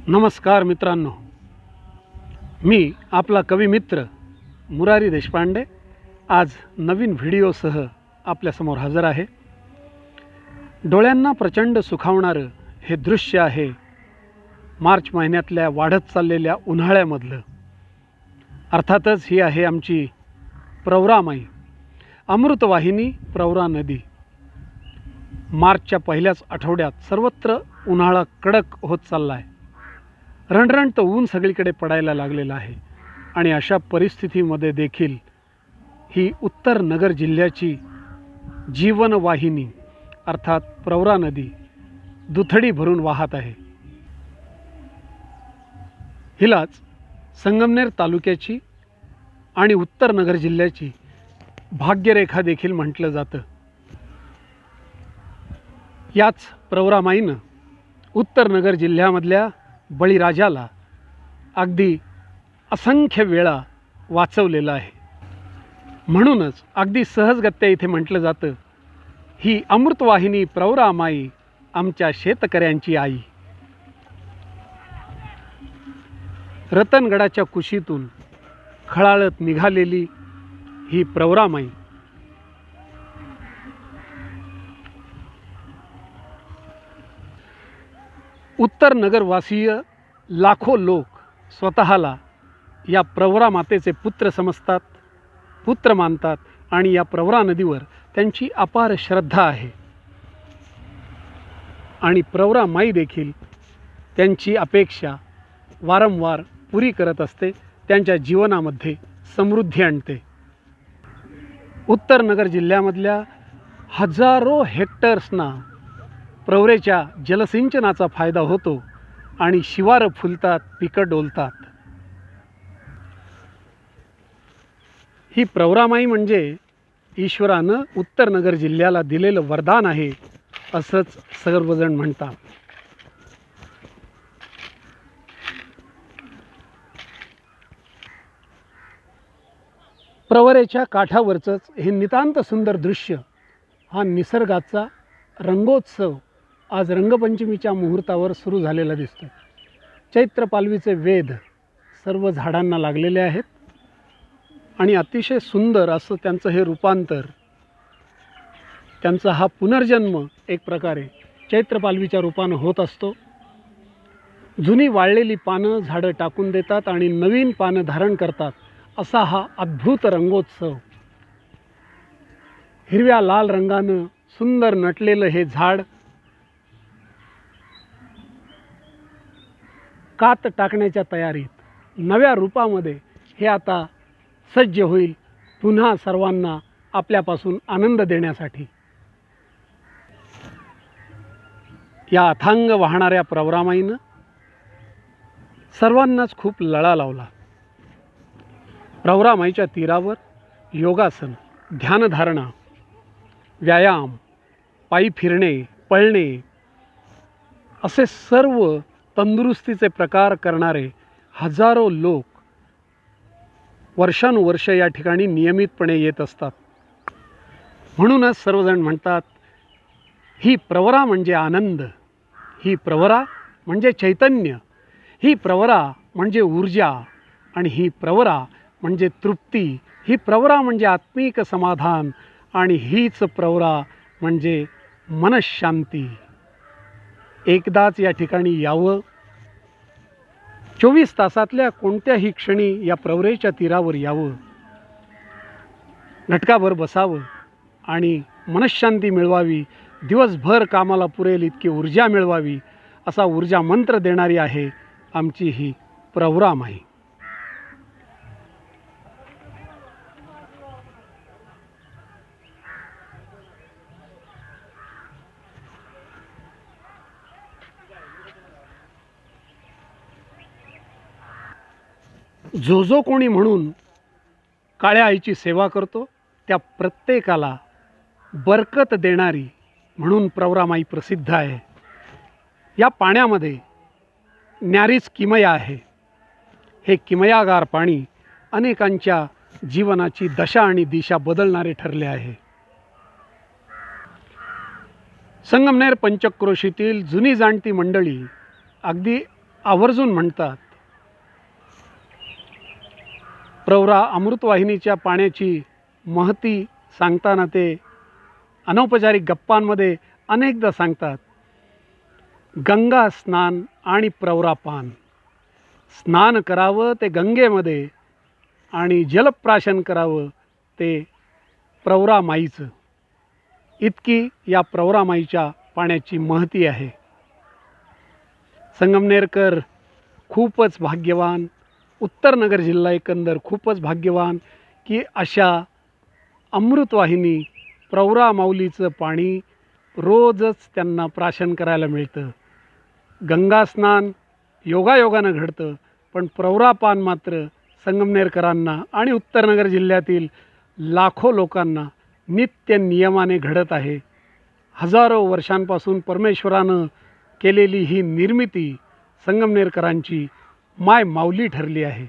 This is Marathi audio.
नमस्कार मित्रांनो, मी आपला कवी मित्र मुरारी देशपांडे आज नवीन व्हिडिओसह आपल्यासमोर हजर आहे. डोळ्यांना प्रचंड सुखावणारं हे दृश्य आहे मार्च महिन्यातल्या वाढत चाललेल्या उन्हाळ्यामधलं. अर्थातच ही आहे आमची प्रवरामाई, अमृतवाहिनी प्रवरा नदी. मार्चच्या पहिल्याच आठवड्यात सर्वत्र उन्हाळा कडक होत चालला आहे. रणरणतं ऊन सगळीकडे पडायला लागलेलं आहे आणि अशा परिस्थितीमध्ये देखील ही उत्तर नगर जिल्ह्याची जीवनवाहिनी अर्थात प्रवरा नदी दुथडी भरून वाहत आहे. हिलाच संगमनेर तालुक्याची आणि उत्तर नगर जिल्ह्याची भाग्यरेखा देखील म्हटलं जातं. याच प्रवरामाईनं उत्तर नगर जिल्ह्यामधल्या बळीराजाला अगदी असंख्य वेळा वाचवलेलं आहे. म्हणूनच अगदी सहजगत्या इथे म्हटलं जातं, ही अमृतवाहिनी प्रवरामाई आमच्या शेतकऱ्यांची आई. रतनगडाच्या कुशीतून खळाळत निघालेली ही प्रवरामाई उत्तर नगरवासीय लाखो लोक स्वतःला या प्रवरा मातेचे पुत्र समजतात, पुत्र मानतात आणि या प्रवरा नदीवर त्यांची अपार श्रद्धा आहे. आणि प्रवरा माई देखील त्यांची अपेक्षा वारंवार पुरी करत असते, त्यांच्या जीवनामध्ये समृद्धी आणते. उत्तर नगर जिल्ह्यामधल्या हजारो हेक्टर्सना प्रवरेच्या जलसिंचनाचा फायदा होतो आणि शिवारं फुलतात, पिकं डोलतात. ही प्रवरामाई म्हणजे ईश्वरानं उत्तर नगर जिल्ह्याला दिलेलं वरदान आहे असंच सर्वजण म्हणतात. प्रवरेच्या काठावरचंच हे नितांत सुंदर दृश्य, हा निसर्गाचा रंगोत्सव आज रंगपंचमीच्या मुहूर्तावर सुरू झालेला दिसतो. चैत्र पालवीचे वेध सर्व झाडांना लागलेले आहेत आणि अतिशय सुंदर असं त्यांचं हे रूपांतर, त्यांचा हा पुनर्जन्म एक प्रकारे चैत्र पालवीच्या रूपानं होत असतो. जुनी वाळलेली पानं झाडं टाकून देतात आणि नवीन पानं धारण करतात, असा हा अद्भुत रंगोत्सव. हिरव्या लाल रंगानं सुंदर नटलेलं हे झाड कात टाकण्याच्या तयारीत, नव्या रूपामध्ये हे आता सज्ज होईल पुन्हा सर्वांना आपल्यापासून आनंद देण्यासाठी. या अथांग वाहणाऱ्या प्रवरामाईनं सर्वांनाच खूप लळा लावला. प्रवरामाईच्या तीरावर योगासन, ध्यानधारणा, व्यायाम, पायी फिरणे, पळणे असे सर्व तंदुरुस्तीचे प्रकार करणारे हजारो लोक वर्षानुवर्ष या ठिकाणी नियमितपणे येत असतात. म्हणूनच सर्वजण म्हणतात, ही प्रवरा म्हणजे आनंद, ही प्रवरा म्हणजे चैतन्य, ही प्रवरा म्हणजे ऊर्जा आणि ही प्रवरा म्हणजे तृप्ती, ही प्रवरा म्हणजे आत्मिक समाधान आणि हीच प्रवरा म्हणजे मनःशांती. एकदाच या ठिकाणी यावं, 24 तासातल्या कोणत्याही क्षणी या प्रवरेच्या तीरावर यावं, घटकाभर बसावं आणि मनःशांती मिळवावी, दिवसभर कामाला पुरेल इतकी ऊर्जा मिळवावी, असा ऊर्जा मंत्र देणारी आहे आमची ही प्रवरामाई. जो जो कोणी म्हणून काळ्या आईची सेवा करतो, त्या प्रत्येकाला बरकत देणारी म्हणून प्रवरामाई प्रसिद्ध आहे. या पाण्यामध्ये न्यारीच किमया आहे. हे किमयागार पाणी अनेकांच्या जीवनाची दशा आणि दिशा बदलणारे ठरले आहे. संगमनेर पंचक्रोशीतील जुनी जाणती मंडळी अगदी आवर्जून म्हणतात. प्रवरा अमृतवाहिनीच्या पाण्याची महती सांगताना ते अनौपचारिक गप्पांमध्ये अनेकदा सांगतात, गंगा स्नान आणि प्रवरापान. स्नान करावं ते गंगेमध्ये आणि जलप्राशन करावं ते प्रवरामाईचं. इतकी या प्रवरामाईच्या पाण्याची महती आहे. संगमनेरकर खूपच भाग्यवान, उत्तरनगर जिल्हा एकंदर खूपच भाग्यवान की अशा अमृतवाहिनी प्रवरा माऊलीचं पाणी रोजच त्यांना प्राशन करायला मिळतं. गंगा स्नान योगायोगानं घडतं, पण प्रवरापान मात्र संगमनेरकरांना आणि उत्तरनगर जिल्ह्यातील लाखो लोकांना नित्य नियमाने घडत आहे. हजारो वर्षांपासून परमेश्वरानं केलेली ही निर्मिती संगमनेरकरांची माय माऊली ठरली आहे.